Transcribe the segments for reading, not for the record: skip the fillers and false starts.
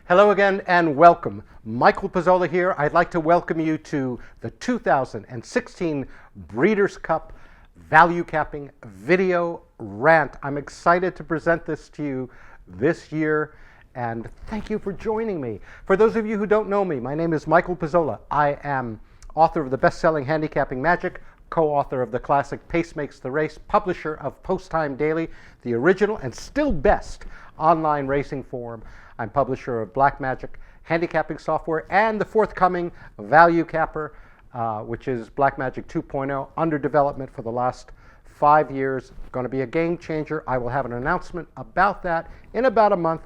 Hello again and welcome. Michael Pizzolla here. I'd like to welcome you to the 2016 Breeders' Cup Value Capping Video Rant. I'm excited to present this to you this year and thank you for joining me. For those of you who don't know me, my name is Michael Pizzolla. I am author of the best-selling Handicapping Magic, co-author of the classic Pace Makes the Race, publisher of Post Time Daily, the original and still best online racing forum. I'm publisher of Black Magic handicapping software and the forthcoming Value Capper, which is Black Magic 2.0, under development for the last 5 years. Going to be a game changer. I will have an announcement about that in about a month,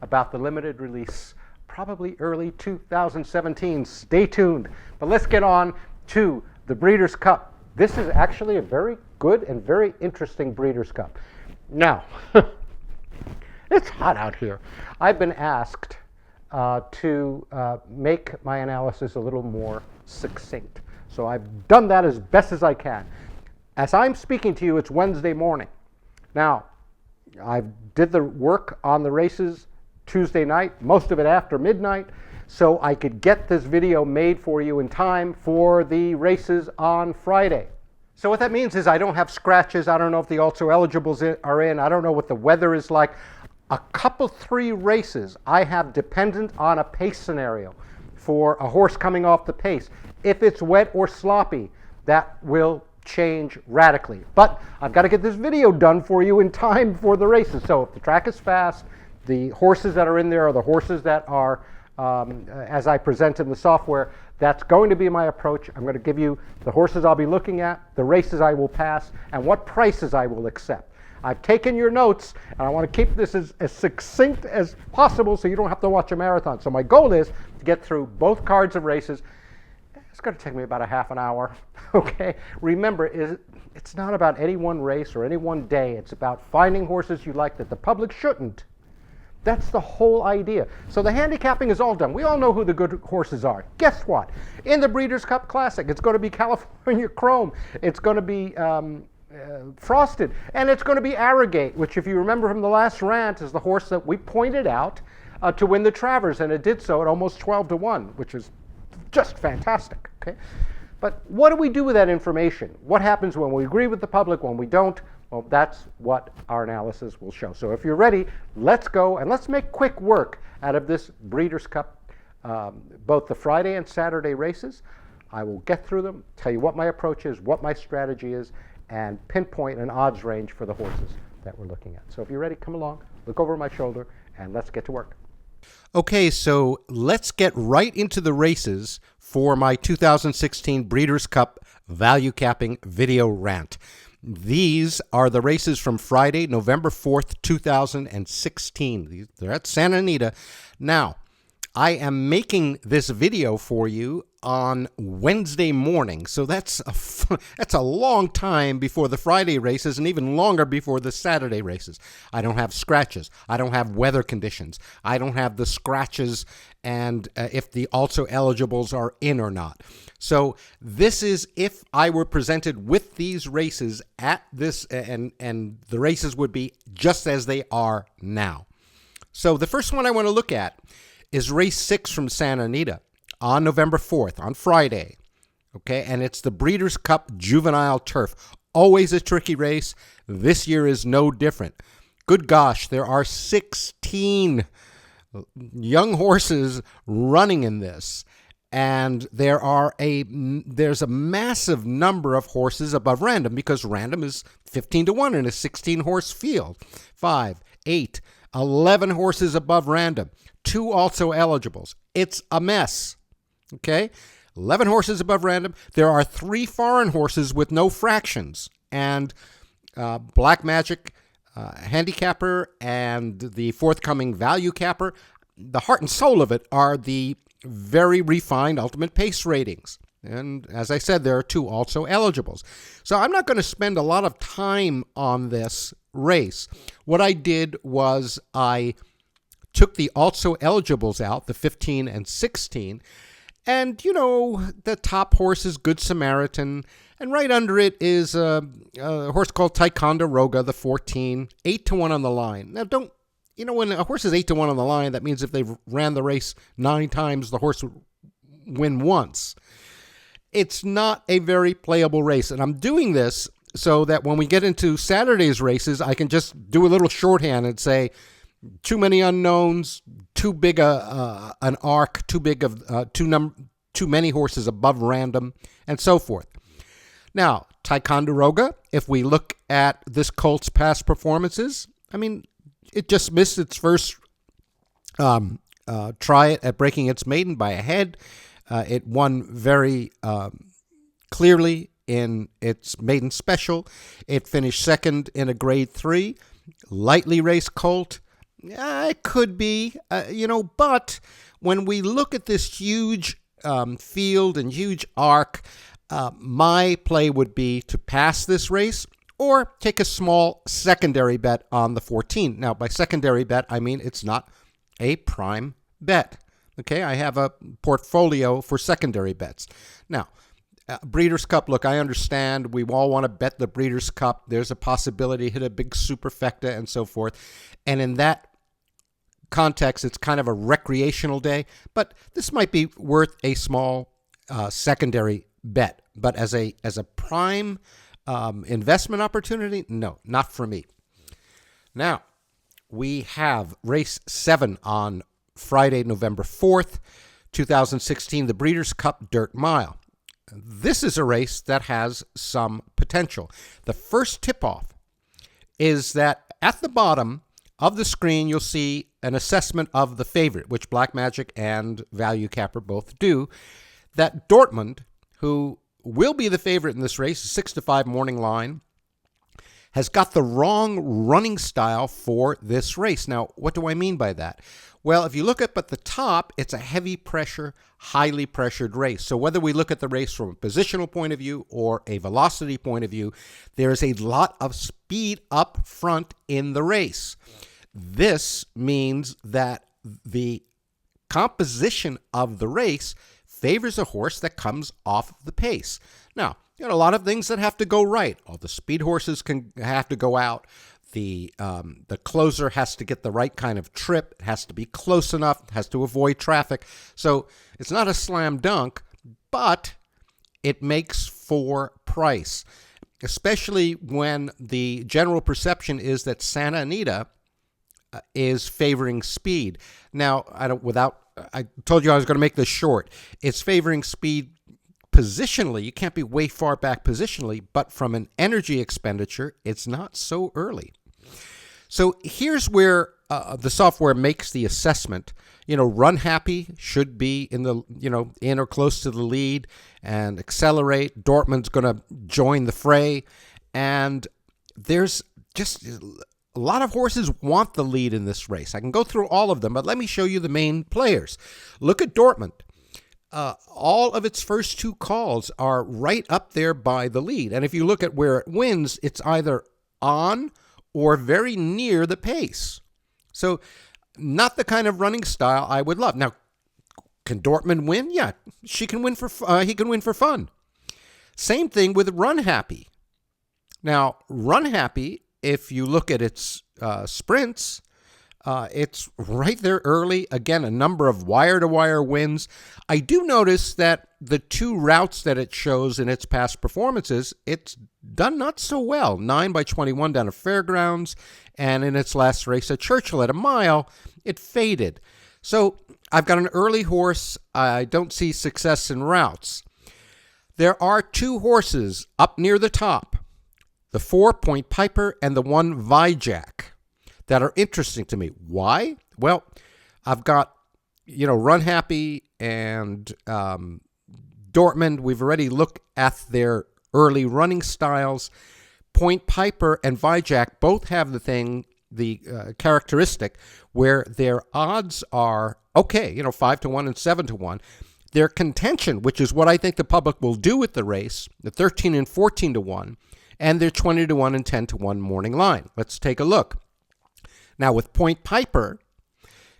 about the limited release, probably early 2017. Stay tuned. But let's get on to the Breeders' Cup. This is actually a very good and very interesting Breeders' Cup. Now, it's hot out here. I've been asked to make my analysis a little more succinct. So I've done that as best as I can. As I'm speaking to you, it's Wednesday morning. Now, I did the work on the races Tuesday night, most of it after midnight, so I could get this video made for you in time for the races on Friday. So what that means is I don't have scratches. I don't know if the also eligibles are in. I don't know what the weather is like. A couple 3 races I have dependent on a pace scenario for a horse coming off the pace. If it's wet or sloppy, that will change radically. But I've got to get this video done for you in time for the races. So if the track is fast, the horses that are in there are the horses that are, as I present in the software, that's going to be my approach. I'm going to give you the horses I'll be looking at, the races I will pass, and what prices I will accept. I've taken your notes, and I want to keep this as succinct as possible so you don't have to watch a marathon. So my goal is to get through both cards of races. It's going to take me about a half an hour, okay? Remember, it's not about any one race or any one day. It's about finding horses you like that the public shouldn't. That's the whole idea. So the handicapping is all done. We all know who the good horses are. Guess what? In the Breeders' Cup Classic, it's going to be California Chrome. It's going to be Frosted, and it's going to be Arrogate, which, if you remember from the last rant, is the horse that we pointed out to win the Travers, and it did so at almost 12-1, which is just fantastic. Okay, but what do we do with that information? What happens when we agree with the public, when we don't? Well, that's what our analysis will show. So if you're ready, let's go and let's make quick work out of this Breeders' Cup, both the Friday and Saturday races. I will get through them, tell you what my approach is, what my strategy is, and pinpoint an odds range for the horses that we're looking at. So if you're ready, come along, look over my shoulder, and let's get to work. Okay, so let's get right into the races for my 2016 Breeders' Cup Value Capping Video Rant. These are the races from Friday, November 4th, 2016. They're at Santa Anita. Now, I am making this video for you on Wednesday morning, so that's a long time before the Friday races and even longer before the Saturday races. I don't have scratches. I don't have weather conditions. I don't have the scratches and if the also eligibles are in or not. So this is if I were presented with these races at this, and the races would be just as they are now. So the first one I want to look at is race 6 from Santa Anita on November 4th, on Friday. Okay, and it's the Breeders' Cup Juvenile Turf. Always a tricky race. This year is no different. Good gosh, there are 16 young horses running in this. And there's a massive number of horses above random, because random is 15-1 in a 16-horse field. 5, 8, 11 horses above random. 2 also eligibles. It's a mess. Okay? 11 horses above random. There are 3 foreign horses with no fractions. And Black Magic Handicapper and the forthcoming Value Capper, the heart and soul of it are the very refined ultimate pace ratings. And as I said, there are 2 also eligibles. So I'm not going to spend a lot of time on this race. What I did was I took the also eligibles out, the 15 and 16, and, you know, the top horse is Good Samaritan, and right under it is a horse called Ticonderoga, the 14, 8-1 on the line. Now, don't when a horse is 8-1 on the line, that means if they've ran the race 9 times, the horse would win once. It's not a very playable race. And I'm doing this so that when we get into Saturday's races, I can just do a little shorthand and say, too many unknowns, too big an arc, too many horses above random, and so forth. Now, Ticonderoga, if we look at this colt's past performances, I mean, it just missed its first try at breaking its maiden by a head. It won very clearly in its maiden special. It finished second in a grade 3, lightly raced colt. It could be, but when we look at this huge field and huge arc, my play would be to pass this race or take a small secondary bet on the 14. Now, by secondary bet, I mean it's not a prime bet. Okay, I have a portfolio for secondary bets. Now, Breeders' Cup, look, I understand we all want to bet the Breeders' Cup. There's a possibility hit a big superfecta and so forth. And in that context, it's kind of a recreational day. But this might be worth a small secondary bet. But as a prime investment opportunity, no, not for me. Now, we have race 7 on Friday, November 4th, 2016, the Breeders' Cup Dirt Mile. This is a race that has some potential. The first tip-off is that at the bottom of the screen, you'll see an assessment of the favorite, which Black Magic and ValueCapper both do, that Dortmund, who will be the favorite in this race, 6-5 morning line, has got the wrong running style for this race. Now, what do I mean by that? Well, if you look up at the top, it's a heavy pressure, highly pressured race. So whether we look at the race from a positional point of view or a velocity point of view, there is a lot of speed up front in the race. This means that the composition of the race favors a horse that comes off the pace. Now, a lot of things that have to go right. All the speed horses have to go out. The closer has to get the right kind of trip. It has to be close enough. It has to avoid traffic. So it's not a slam dunk, but it makes for price, especially when the general perception is that Santa Anita is favoring speed. Now, I told you I was going to make this short. It's favoring speed positionally. You can't be way far back positionally, but from an energy expenditure, it's not so early. So here's where the software makes the assessment. Run Happy should be in the, in or close to the lead and accelerate. Dortmund's going to join the fray. And there's just a lot of horses want the lead in this race. I can go through all of them, but let me show you the main players. Look at Dortmund. All of its first 2 calls are right up there by the lead. And if you look at where it wins, it's either on or very near the pace. So not the kind of running style I would love. Now, can Dortmund win? Yeah, he can win for fun. Same thing with Run Happy. Now, Run Happy, if you look at its sprints, it's right there early. Again, a number of wire-to-wire wins. I do notice that the 2 routes that it shows in its past performances, it's done not so well. 9/21 down at Fairgrounds, and in its last race at Churchill at a mile, it faded. So I've got an early horse. I don't see success in routes. There are 2 horses up near the top, the 4 Point Piper and the 1 Vijack, that are interesting to me. Why? Well, I've got, Run Happy and Dortmund. We've already looked at their early running styles. Point Piper and Vijack both have the characteristic where their odds are okay, 5-1 and 7-1. Their contention, which is what I think the public will do with the race, the 13 and 14-1, and their 20-1 and 10-1 morning line. Let's take a look. Now, with Point Piper,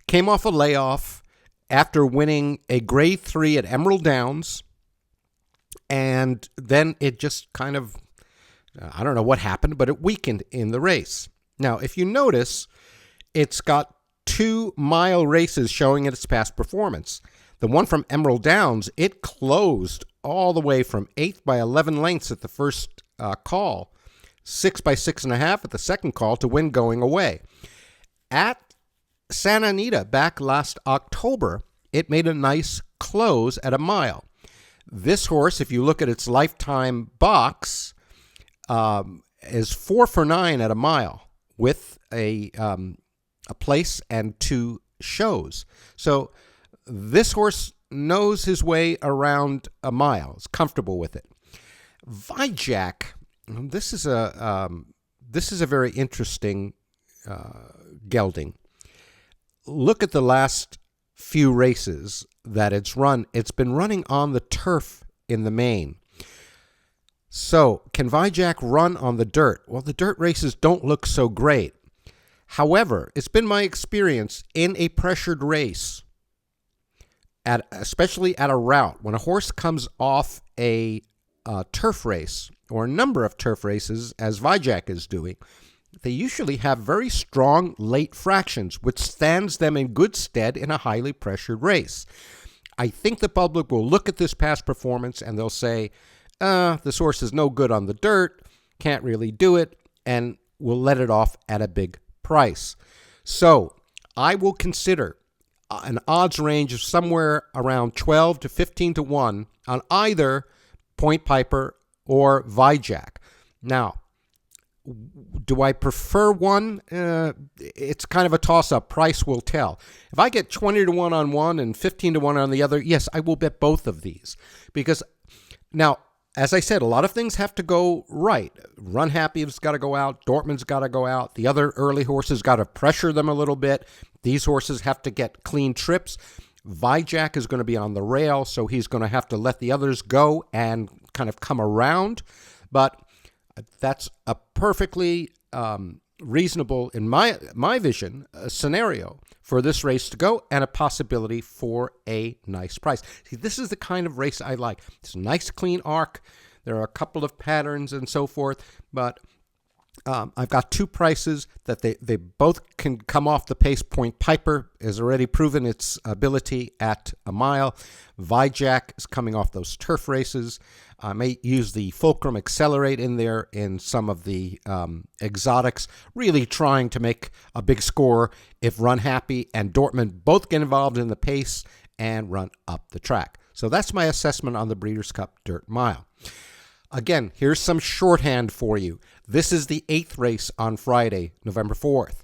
came off a layoff after winning a grade 3 at Emerald Downs, and then it just kind of, I don't know what happened, but it weakened in the race. Now, if you notice, It's got 2-mile races showing its past performance. The one from Emerald Downs, it closed all the way from 8th by 11 lengths at the first call, 6 by 6.5 at the second call to win going away. At Santa Anita back last October, it made a nice close at a mile. This horse, if you look at its lifetime box, is 4 for 9 at a mile with a place and 2 shows. So this horse knows his way around a mile. Is comfortable with it. Vijack, this is a very interesting gelding. Look at the last few races that it's run. It's been running on the turf in the main. So can Vijack run on the dirt? Well, the dirt races don't look so great. However, it's been my experience in a pressured race, especially at a route, when a horse comes off a turf race or a number of turf races, as Vijack is doing, they usually have very strong late fractions, which stands them in good stead in a highly pressured race. I think the public will look at this past performance and they'll say, this horse is no good on the dirt, can't really do it, and will let it off at a big price. So I will consider an odds range of somewhere around 12 to 15 to 1 on either Point Piper or Vijack. Now, do I prefer one? It's kind of a toss-up. Price will tell. If I get 20 to 1 on one and 15 to 1 on the other, yes, I will bet both of these. Because now, as I said, a lot of things have to go right. Run Happy's got to go out. Dortmund's got to go out. The other early horses got to pressure them a little bit. These horses have to get clean trips. Vijack is going to be on the rail, so he's going to have to let the others go and kind of come around. But that's a perfectly reasonable, in my vision, scenario for this race to go, and a possibility for a nice price. See, this is the kind of race I like. It's a nice clean arc. There are a couple of patterns and so forth, but I've got 2 prices that they both can come off the pace. Point Piper has already proven its ability at a mile. Vijack is coming off those turf races. I may use the Fulcrum Accelerate in there in some of the exotics, really trying to make a big score if Run Happy and Dortmund both get involved in the pace and run up the track. So that's my assessment on the Breeders' Cup Dirt Mile. Again, here's some shorthand for you. This is the 8th race on Friday, November 4th.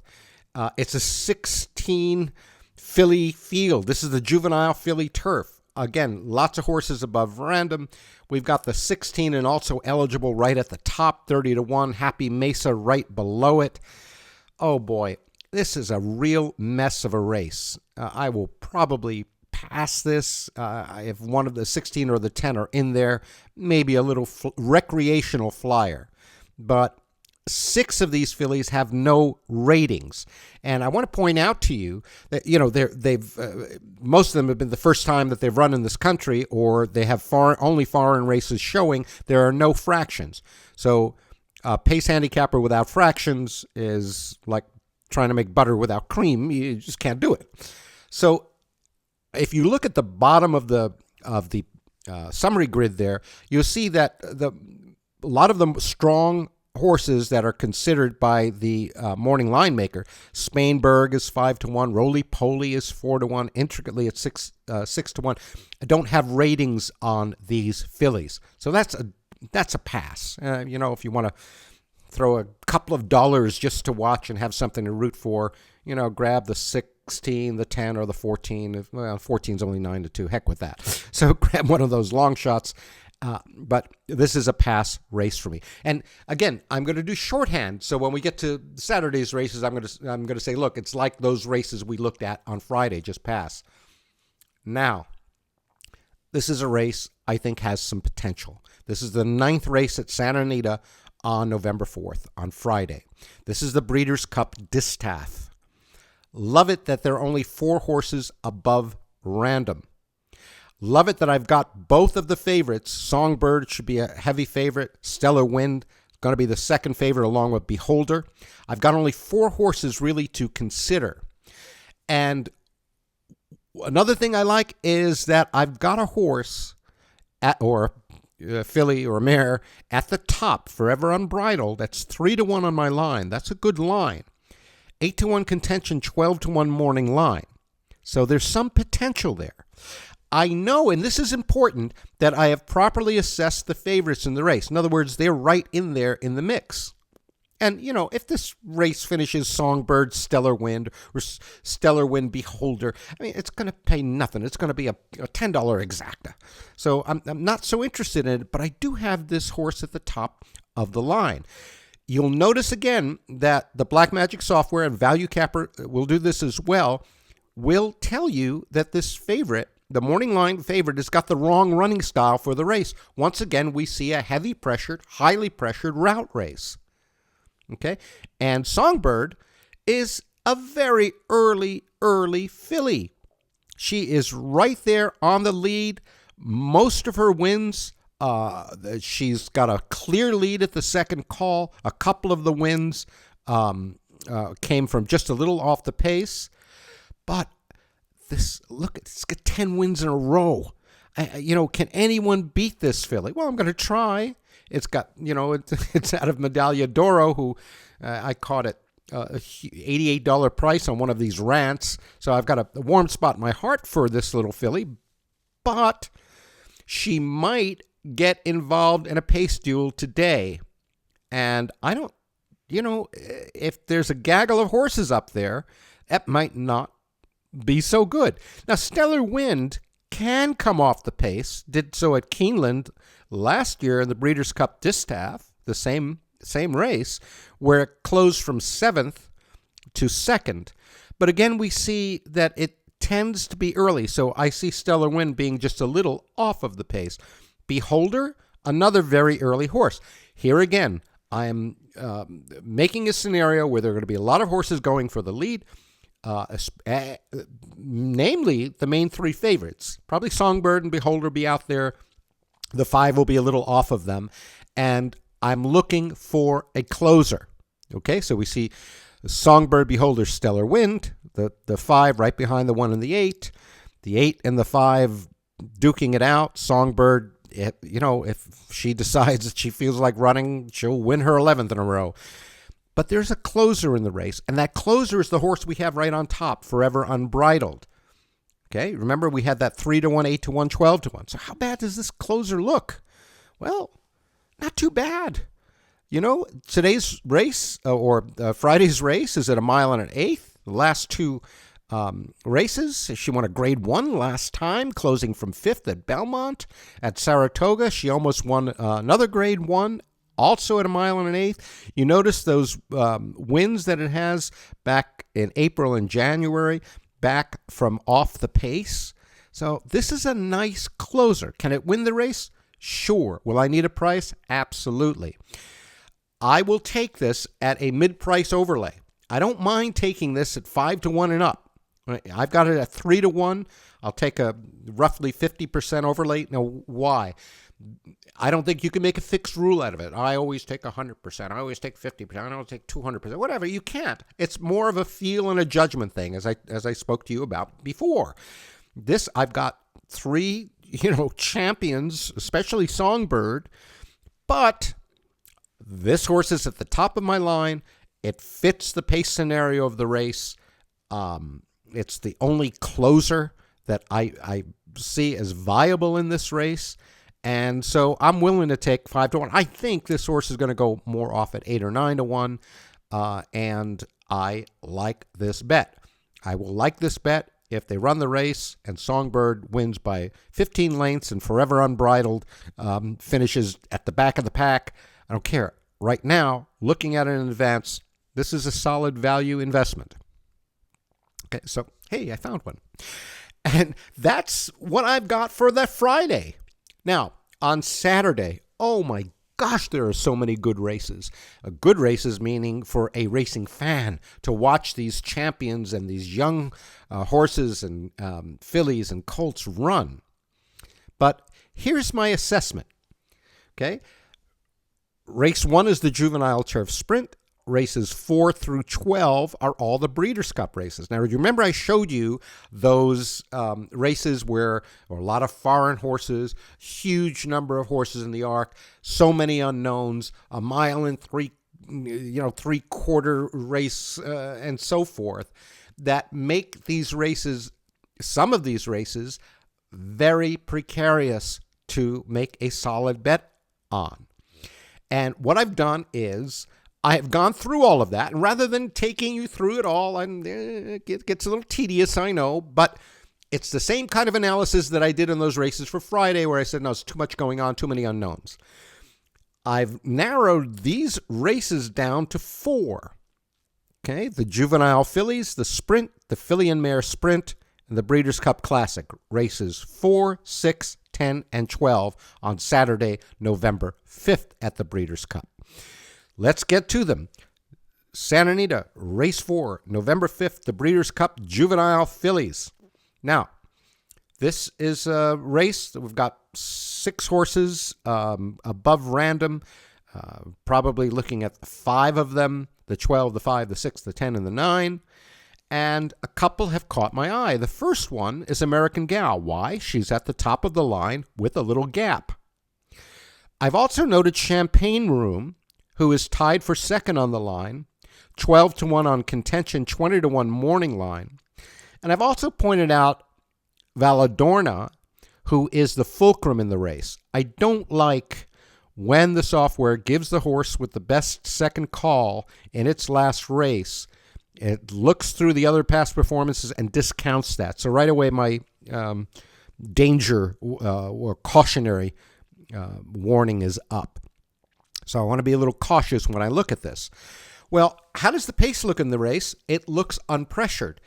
It's a 16 filly field. This is the Juvenile filly turf. Again, lots of horses above random. We've got the 16 and also eligible right at the top, 30 to 1. Happy Mesa right below it. Oh boy, this is a real mess of a race. I will probably pass this if one of the 16 or the 10 are in there, maybe a little recreational flyer. But 6 of these fillies have no ratings, and I want to point out to you that they've most of them have been the first time that they've run in this country, or they have only foreign races showing. There are no fractions, so pace handicapper without fractions is like trying to make butter without cream. You just can't do it. So if you look at the bottom of the summary grid there, you'll see that a lot of them strong horses that are considered by the morning line maker. Spainberg is 5 to 1. Roly Poly is 4 to 1. Intricately at 6 to 1. I don't have ratings on these fillies, so that's a pass. If you want to throw a couple of dollars just to watch and have something to root for, grab the 16, the 10, or the 14. Well, 14 is only 9 to 2. Heck with that. So grab one of those long shots. But this is a pass race for me. And again, I'm going to do shorthand. So when we get to Saturday's races, I'm going to say, look, it's like those races we looked at on Friday, just pass. Now, this is a race I think has some potential. This is the 9th race at Santa Anita on November 4th, on Friday. This is the Breeders' Cup Distaff. Love it that there are only 4 horses above random. Love it that I've got both of the favorites. Songbird should be a heavy favorite. Stellar Wind, going to be the second favorite along with Beholder. I've got only 4 horses really to consider. And another thing I like is that I've got a horse or filly or mare at the top, Forever Unbridled. That's 3-1 on my line. That's a good line. 8-1 contention, 12-1 morning line. So there's some potential there. I know, and this is important, that I have properly assessed the favorites in the race. In other words, they're right in there in the mix. And, if this race finishes Songbird, Stellar Wind, or Stellar Wind, Beholder, it's going to pay nothing. It's going to be a $10 exacta. So I'm not so interested in it, but I do have this horse at the top of the line. You'll notice again that the Black Magic software, and ValueCapper will do this as well, will tell you that this favorite, the morning line favorite, has got the wrong running style for the race. Once again, we see a heavy pressured, highly pressured route race. Okay, and Songbird is a very early filly. She is right there on the lead. Most of her wins, she's got a clear lead at the second call. A couple of the wins came from just a little off the pace. But it's got 10 wins in a row. Can anyone beat this filly? Well, I'm going to try. It's got, it's out of Medaglia d'Oro, who I caught at $88 price on one of these rants. So I've got a warm spot in my heart for this little filly. But she might get involved in a pace duel today. And I don't, if there's a gaggle of horses up there, that might not be so good. Now, Stellar Wind can come off the pace. Did so at Keeneland last year in the Breeders' Cup Distaff, the same race, where it closed from 7th to 2nd. But again, we see that it tends to be early, so I see Stellar Wind being just a little off of the pace. Beholder, another very early horse. Here again, I am making a scenario where there are going to be a lot of horses going for the lead, namely the main 3 favorites. Probably Songbird and Beholder be out there. The 5 will be a little off of them. And I'm looking for a closer. Okay, so we see Songbird, Beholder, Stellar Wind, the 5 right behind the 1 and the 8. The 8 and the 5 duking it out. Songbird, if she decides that she feels like running, she'll win her 11th in a row. But there's a closer in the race, and that closer is the horse we have right on top, Forever Unbridled. Okay, remember we had that 3-1, 8-1, 12-1. So how bad does this closer look? Well, not too bad. Today's race, or Friday's race, is at 1 1/8. The last 2 races, she won a Grade 1 last time, closing from 5th at Belmont. At Saratoga, she almost won another Grade 1, also at 1 1/8. You notice those wins that it has back in April and January, back from off the pace. So this is a nice closer. Can it win the race? Sure. Will I need a price? Absolutely. I will take this at a mid-price overlay. I don't mind taking this at 5-1 and up. I've got it at 3-1. I'll take a roughly 50% overlay. Now, why? I don't think you can make a fixed rule out of it. I always take 100%. I always take 50%. I don't take 200%. Whatever. You can't. It's more of a feel and a judgment thing, as I spoke to you about before. This, I've got 3, champions, especially Songbird, but this horse is at the top of my line. It fits the pace scenario of the race. It's the only closer that I see as viable in this race. And so I'm willing to take 5-1. I think this horse is going to go more off at 8 or 9-1. And I like this bet. I will like this bet if they run the race and Songbird wins by 15 lengths and Forever Unbridled finishes at the back of the pack. I don't care. Right now, looking at it in advance, this is a solid value investment. Okay, so, hey, I found one. And that's what I've got for that Friday. Now, on Saturday, oh my gosh, there are so many good races. Good races meaning for a racing fan to watch these champions and these young horses and fillies and colts run. But here's my assessment, okay? Race 1 is the Juvenile Turf Sprint. Races 4 through 12 are all the Breeders' Cup races. Now, you remember I showed you those races where there were a lot of foreign horses, huge number of horses in the arc, so many unknowns, a mile and three-quarter race, and so forth, that make these races, some of these races, very precarious to make a solid bet on. And what I've done is I have gone through all of that, and rather than taking you through it all, and it gets a little tedious, I know, but it's the same kind of analysis that I did in those races for Friday where I said, no, it's too much going on, too many unknowns. I've narrowed these races down to 4. Okay, the Juvenile Fillies, the Sprint, the Filly and Mare Sprint, and the Breeders' Cup Classic, races 4, 6, 10, and 12 on Saturday, November 5th at the Breeders' Cup. Let's get to them. Santa Anita, race 4, November 5th, the Breeders' Cup Juvenile Fillies. Now, this is a race that we've got 6 horses above random, probably looking at 5 of them, the 12, the 5, the 6, the 10, and the 9. And a couple have caught my eye. The first one is American Gal. Why? She's at the top of the line with a little gap. I've also noted Champagne Room, who is tied for second on the line, 12-1 on contention, 20-1 morning line. And I've also pointed out Valadorna, who is the fulcrum in the race. I don't like when the software gives the horse with the best second call in its last race. It looks through the other past performances and discounts that. So right away, my danger or cautionary warning is up. So I want to be a little cautious when I look at this. Well, how does the pace look in the race? It looks unpressured.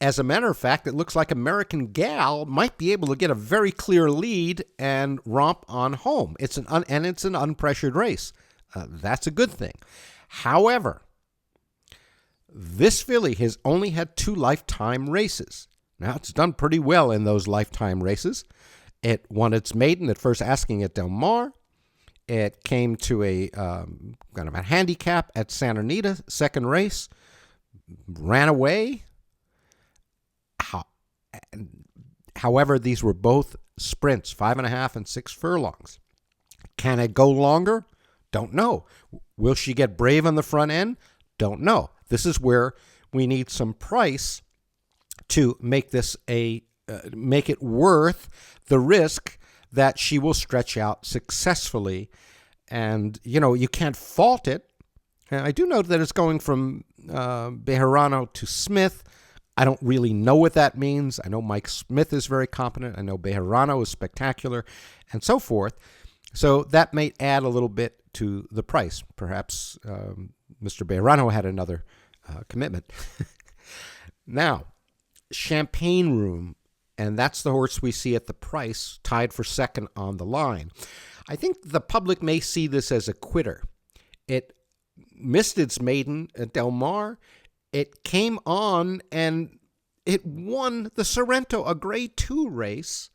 As a matter of fact, it looks like American Gal might be able to get a very clear lead and romp on home. It's an unpressured race. That's a good thing. However, this filly has only had 2 lifetime races. Now, it's done pretty well in those lifetime races. It won its maiden at first asking at Del Mar. It came to a kind of a handicap at Santa Anita, second race, ran away. However, these were both sprints, 5.5 and 6 furlongs. Can it go longer? Don't know. Will she get brave on the front end? Don't know. This is where we need some price to make this make it worth the risk that she will stretch out successfully. And, you can't fault it. And I do note that it's going from Bejarano to Smith. I don't really know what that means. I know Mike Smith is very competent. I know Bejarano is spectacular, and so forth. So that may add a little bit to the price. Perhaps Mr. Bejarano had another commitment. Now, Champagne Room, and that's the horse we see at the price, tied for second on the line. I think the public may see this as a quitter. It missed its maiden at Del Mar. It came on and it won the Sorrento, a Grade 2 race.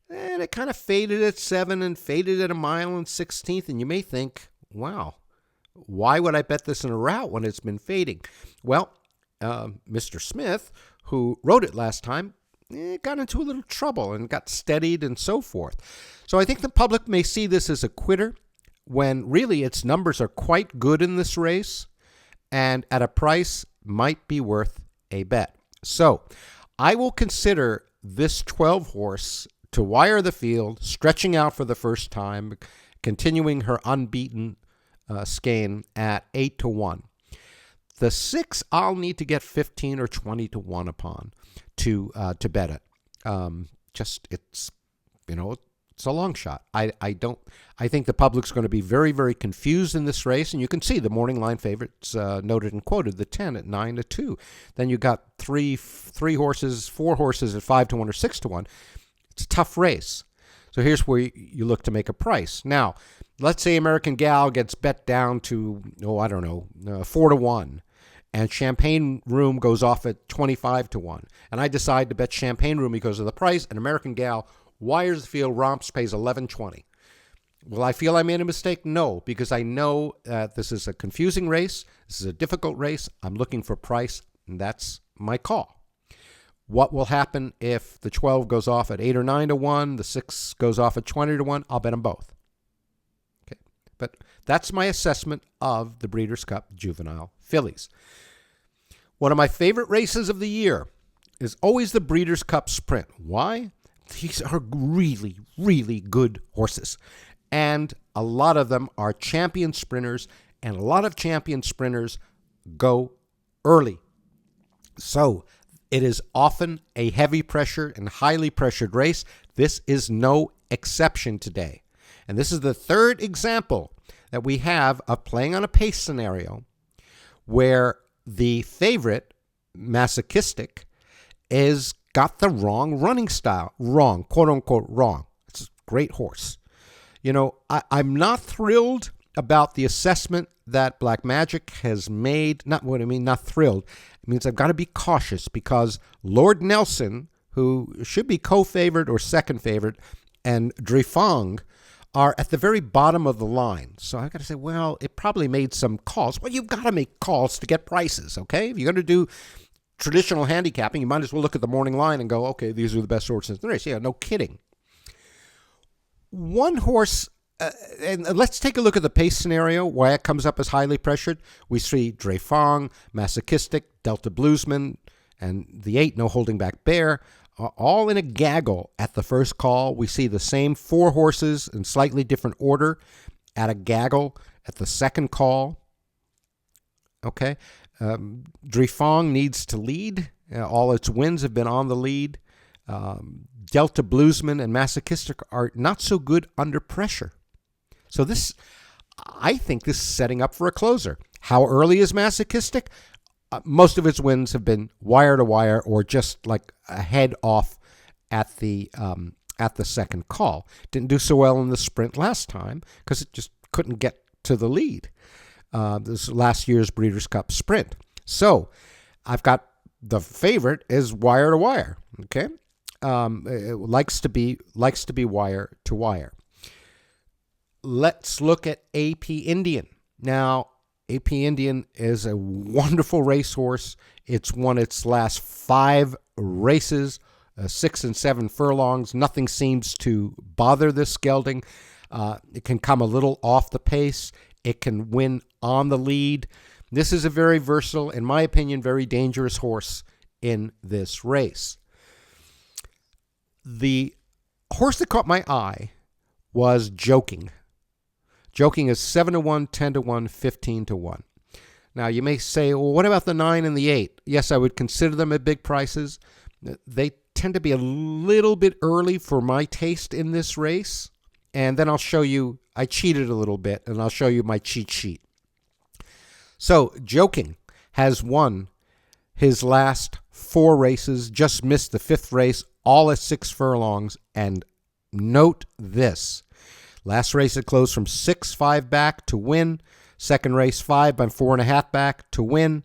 And it kind of faded at 7 and faded at 1 mile and 16th. And you may think, wow, why would I bet this in a route when it's been fading? Well, Mr. Smith, who rode it last time, got into a little trouble and got steadied and so forth. So I think the public may see this as a quitter when really its numbers are quite good in this race and at a price might be worth a bet. So I will consider this 12 horse to wire the field, stretching out for the first time, continuing her unbeaten skein at 8-1. The 6 I'll need to get 15 or 20-1 upon to bet it. It's a long shot. I think the public's going to be very, very confused in this race, and you can see the morning line favorites noted and quoted, the 10 at 9-2. Then you got four horses at 5-1 or 6-1. It's a tough race. So here's where you look to make a price. Now, let's say American Gal gets bet down to 4-1. And Champagne Room goes off at 25-1. And I decide to bet Champagne Room because of the price, and American Gal wires the field, romps, pays 11.20. Will I feel I made a mistake? No, because I know this is a confusing race. This is a difficult race. I'm looking for price, and that's my call. What will happen if the 12 goes off at 8 or 9 to 1, the 6 goes off at 20 to 1? I'll bet them both. Okay, but that's my assessment of the Breeders' Cup Juvenile fillies. One of my favorite races of the year is always the Breeders' Cup Sprint. Why? These are really, really good horses. And a lot of them are champion sprinters, and a lot of champion sprinters go early. So it is often a heavy pressure and highly pressured race. This is no exception today. And this is the third example that we have of playing on a pace scenario where the favorite, Masochistic, is got the wrong running style. Wrong, quote unquote wrong. It's a great horse. You know, I'm not thrilled about the assessment that Black Magic has made. Not thrilled. It means I've got to be cautious because Lord Nelson, who should be co-favorite or second favorite, and Drifang are at the very bottom of the line. So I've got to say, well, it probably made some calls. Well, you've got to make calls to get prices, okay? If you're going to do traditional handicapping, you might as well look at the morning line and go, okay, these are the best horses in the race. Yeah, no kidding. One horse, and let's take a look at the pace scenario, why it comes up as highly pressured. We see Drefang, Masochistic, Delta Bluesman, and the 8, No Holding Back Bear, all in a gaggle at the first call. We see the same 4 horses in slightly different order at a gaggle at the second call. Okay. Drefang needs to lead. All its wins have been on the lead. Delta Bluesman and Masochistic are not so good under pressure. So I think this is setting up for a closer. How early is Masochistic? Most of its wins have been wire to wire or just like a head off at the second call. Didn't do so well in the sprint last time because it just couldn't get to the lead. This last year's Breeders' Cup Sprint. So I've got the favorite is wire to wire. Okay, it likes to be wire to wire. Let's look at AP Indian now. AP Indian is a wonderful racehorse. It's won its last 5 races, 6 and 7 furlongs. Nothing seems to bother this gelding. It can come a little off the pace. It can win on the lead. This is a very versatile, in my opinion, very dangerous horse in this race. The horse that caught my eye was Joking. Joking is 7 to 1, 10 to 1, 15 to 1. Now, you may say, well, what about the 9 and the 8? Yes, I would consider them at big prices. They tend to be a little bit early for my taste in this race. And then I'll show you, I cheated a little bit, and I'll show you my cheat sheet. So, Joking has won his last 4 races, just missed the 5th race, all at 6 furlongs. And note this. Last race it closed from 6-5 back to win. Second race 5 by 4.5 back to win.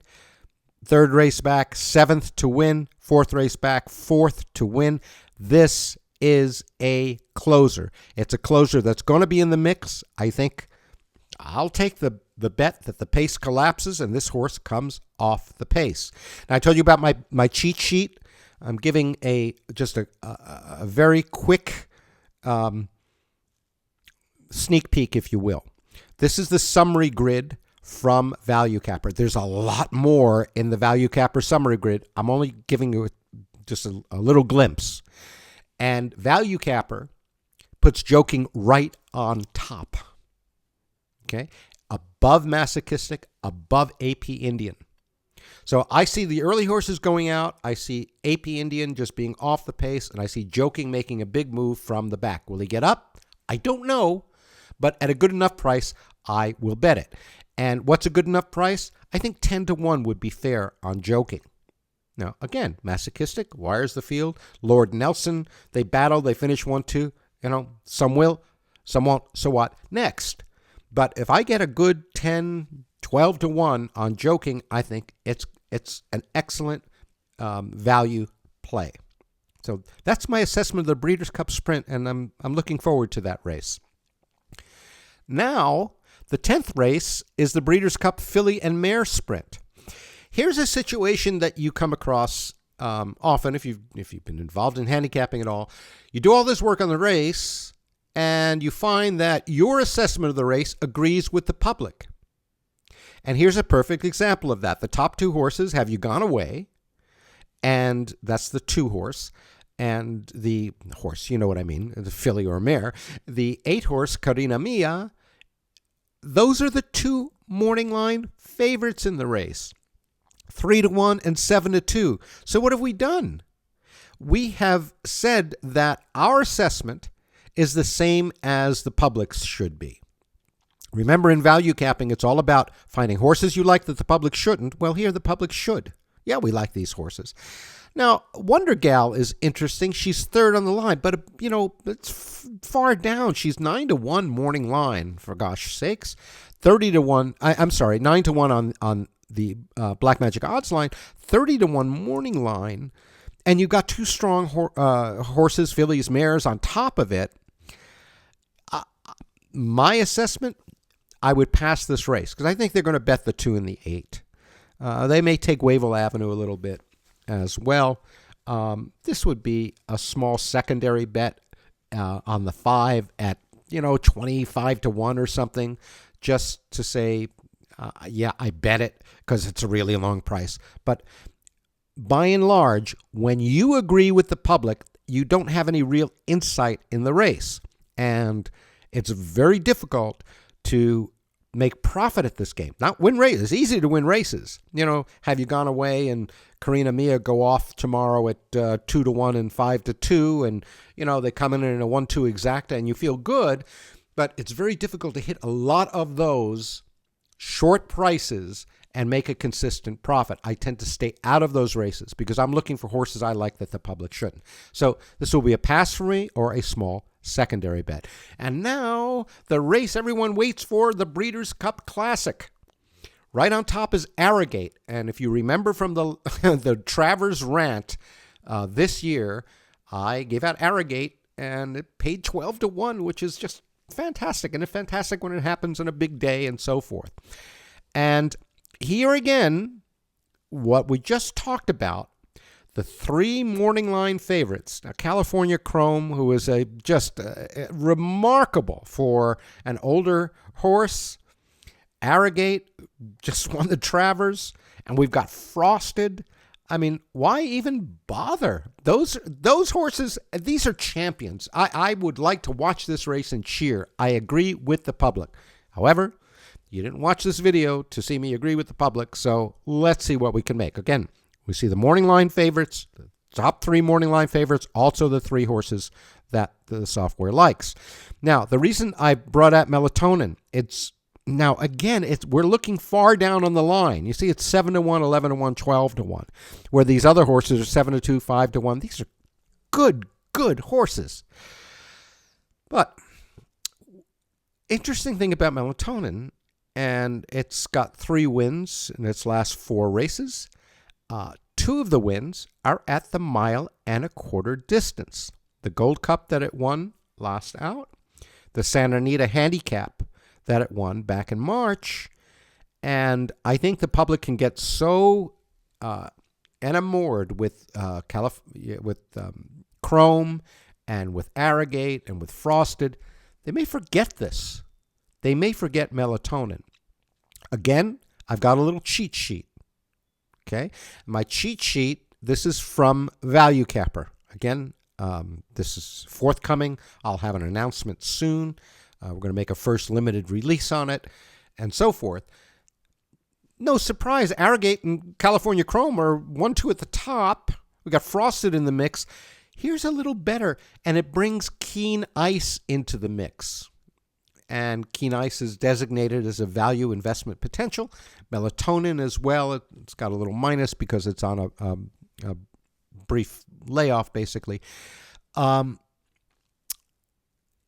Third race back 7th to win. Fourth race back 4th to win. This is a closer. It's a closer that's going to be in the mix. I think I'll take the bet that the pace collapses and this horse comes off the pace. Now, I told you about my cheat sheet. I'm giving just a very quick sneak peek, if you will. This is the summary grid from ValueCapper. There's a lot more in the ValueCapper summary grid. I'm only giving you just a little glimpse. And ValueCapper puts Joking right on top. Okay? Above Masochistic, above AP Indian. So I see the early horses going out. I see AP Indian just being off the pace. And I see Joking making a big move from the back. Will he get up? I don't know. But at a good enough price, I will bet it. And what's a good enough price? I think 10 to 1 would be fair on Joking. Now, again, Masochistic wires the field. Lord Nelson, they battle. They finish 1-2. You know, some will, some won't. So what? Next. But if I get a good 10, 12 to 1 on Joking, I think it's an excellent value play. So that's my assessment of the Breeders' Cup Sprint, and I'm looking forward to that race. Now, the 10th race is the Breeders' Cup Filly and Mare Sprint. Here's a situation that you come across often if you've been involved in handicapping at all. You do all this work on the race, and you find that your assessment of the race agrees with the public. And here's a perfect example of that. The top 2 horses, Have You Gone Away? And that's the 2 horse. And the horse, you know what I mean, the filly or mare. The 8 horse, Carina Mia, those are the 2 morning line favorites in the race. 3-1 and 7-2. So what have we done? We have said that our assessment is the same as the public's should be. Remember, in value capping, it's all about finding horses you like that the public shouldn't. Well, here the public should. Yeah, we like these horses. Now, Wonder Gal is interesting. She's 3rd on the line, but, it's far down. She's 9-1 morning line, for gosh sakes. 30-1, I'm sorry, 9-1 on the Black Magic odds line, 30-1 morning line, and you got 2 strong horses, fillies, mares on top of it. My assessment, I would pass this race because I think they're going to bet the 2 and the 8. They may take Wavell Avenue a little bit as well. This would be a small secondary bet on the 5 at 25-1 or something, just to say, yeah, I bet it because it's a really long price. But by and large, when you agree with the public, you don't have any real insight in the race, and it's very difficult to make profit at this game. Not win races. It's easy to win races. Have You Gone Away and Carina Mia go off tomorrow at 2-1 and 5-2, and they come in a 1-2 exacta, and you feel good. But it's very difficult to hit a lot of those short prices and make a consistent profit. I tend to stay out of those races because I'm looking for horses I like that the public shouldn't. So this will be a pass for me or a small secondary bet. And now the race everyone waits for, the Breeders' Cup Classic. Right on top is Arrogate. And if you remember from the the Travers Rant this year, I gave out Arrogate and it paid 12-1, which is just fantastic. And it's fantastic when it happens on a big day and so forth. And here again, what we just talked about, the 3 morning line favorites. Now, California Chrome, who is just remarkable for an older horse. Arrogate just won the Travers. And we've got Frosted. I mean, why even bother? Those horses, these are champions. I would like to watch this race and cheer. I agree with the public. However, you didn't watch this video to see me agree with the public, so let's see what we can make. Again, we see the morning line favorites, the top 3 morning line favorites, also the 3 horses that the software likes. Now, the reason I brought up Melatonin, we're looking far down on the line. You see it's 7-1, 11-1, 12-1, where these other horses are 7-2, 5-1. These are good horses. But interesting thing about Melatonin, and it's got 3 wins in its last 4 races. 2 of the wins are at the 1.25-mile distance. The Gold Cup that it won last out, the Santa Anita Handicap that it won back in March, and I think the public can get so enamored with Chrome and with Arrogate and with Frosted, they may forget this. They may forget Melatonin. Again, I've got a little cheat sheet. Okay, my cheat sheet, this is from ValueCapper. Again, this is forthcoming. I'll have an announcement soon. We're going to make a first limited release on it and so forth. No surprise, Arrogate and California Chrome are 1-2 at the top. We got Frosted in the mix. Here's a little better, and it brings Keen Ice into the mix. And Keen Ice is designated as a value investment potential. Melatonin as well. It's got a little minus because it's on a brief layoff, basically.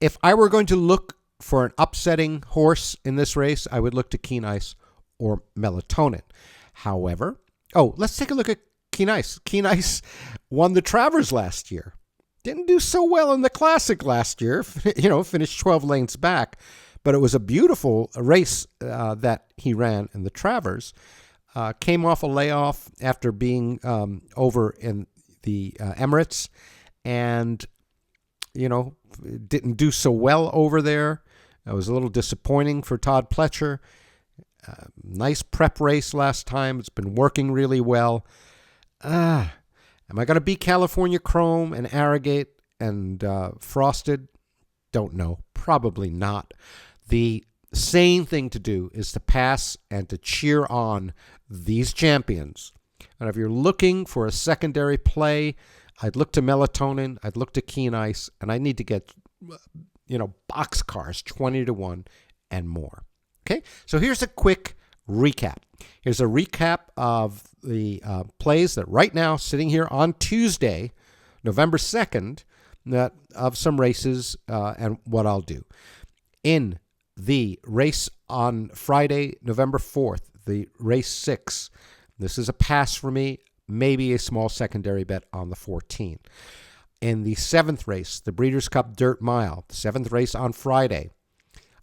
If I were going to look for an upsetting horse in this race, I would look to Keen Ice or Melatonin. However, let's take a look at Keen Ice. Keen Ice won the Travers last year. Didn't do so well in the Classic last year, finished 12 lanes back. but it was a beautiful race that he ran in the Travers. Came off a layoff after being over in the Emirates, and didn't do so well over there. It was a little disappointing for Todd Pletcher. Nice prep race last time. It's been working really well. Am I going to beat California Chrome and Arrogate and Frosted? Don't know. Probably not. The sane thing to do is to pass and to cheer on these champions. And if you're looking for a secondary play, I'd look to Melatonin, I'd look to Keen Ice, and I need to get, boxcars 20-1 and more. Okay, so here's a quick recap. Here's a recap of the plays that right now, sitting here on Tuesday, November 2nd, of some races and what I'll do. In the race on Friday, November 4th, the race 6, this is a pass for me, maybe a small secondary bet on the 14. In the 7th race, the Breeders' Cup Dirt Mile, the 7th race on Friday,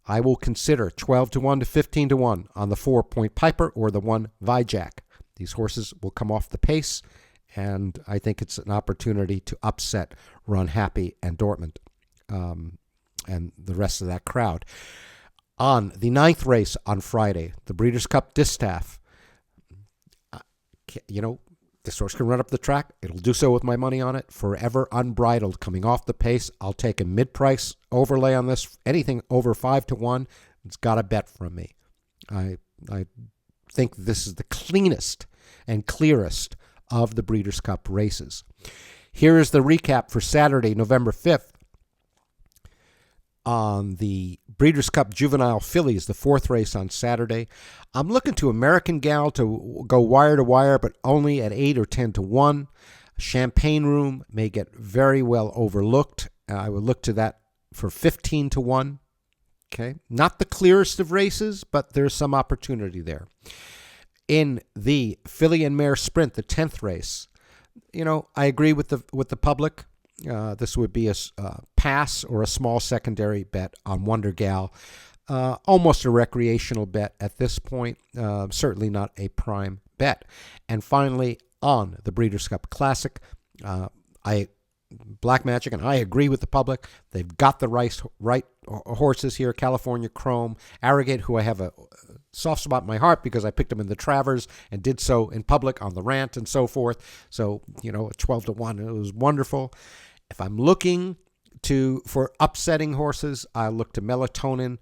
I will consider 12-1 to 15-1 on the 4 Point Piper or the 1 Vijack. These horses will come off the pace, and I think it's an opportunity to upset Run Happy and Dortmund and the rest of that crowd. On the 9th race on Friday, the Breeders' Cup Distaff, this horse can run up the track. It'll do so with my money on it. Forever Unbridled coming off the pace. I'll take a mid-price overlay on this. Anything over 5-1, it's got a bet from me. I think this is the cleanest and clearest of the Breeders' Cup races. Here is the recap for Saturday, November 5th. On the Breeders' Cup Juvenile Fillies, the 4th race on Saturday, I'm looking to American Gal to go wire to wire, but only at 8 or 10-1. Champagne Room may get very well overlooked. I would look to that for 15-1. Okay, not the clearest of races, but there's some opportunity there. In the Filly and Mare Sprint, the 10th race, I agree with the public. This would be a pass or a small secondary bet on Wonder Gal. Almost a recreational bet at this point. Certainly not a prime bet. And finally, on the Breeders' Cup Classic, Black Magic, and I agree with the public. They've got the right horses here. California Chrome, Arrogate, who I have a soft spot in my heart because I picked him in the Travers and did so in public on the Rant and so forth. So, 12-1, it was wonderful. If I'm looking for upsetting horses, I look to Melatonin.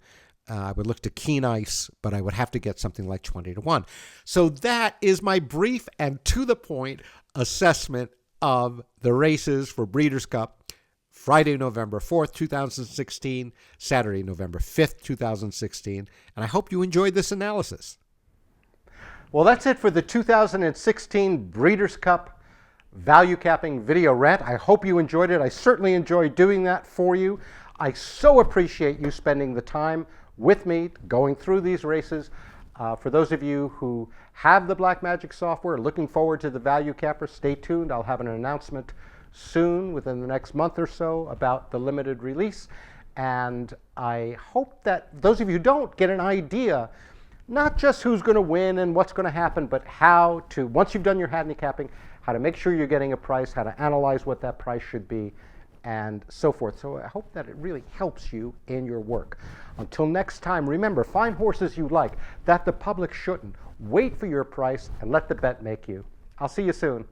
I would look to Keen Ice, but I would have to get something like 20-1. So that is my brief and to the point assessment of the races for Breeders' Cup, Friday, November 4th, 2016, Saturday, November 5th, 2016. And I hope you enjoyed this analysis. Well, that's it for the 2016 Breeders' Cup Value Capping video rant. I hope you enjoyed it. I certainly enjoyed doing that for you. I so appreciate you spending the time with me going through these races. For those of you who have the Black Magic software, looking forward to the Value Capper, stay tuned. I'll have an announcement soon, within the next month or so, about the limited release. And I hope that those of you who don't get an idea, not just who's going to win and what's going to happen, but how to, once you've done your handicapping, how to make sure you're getting a price, how to analyze what that price should be, and so forth. So I hope that it really helps you in your work. Until next time, remember, find horses you like that the public shouldn't. Wait for your price and let the bet make you. I'll see you soon.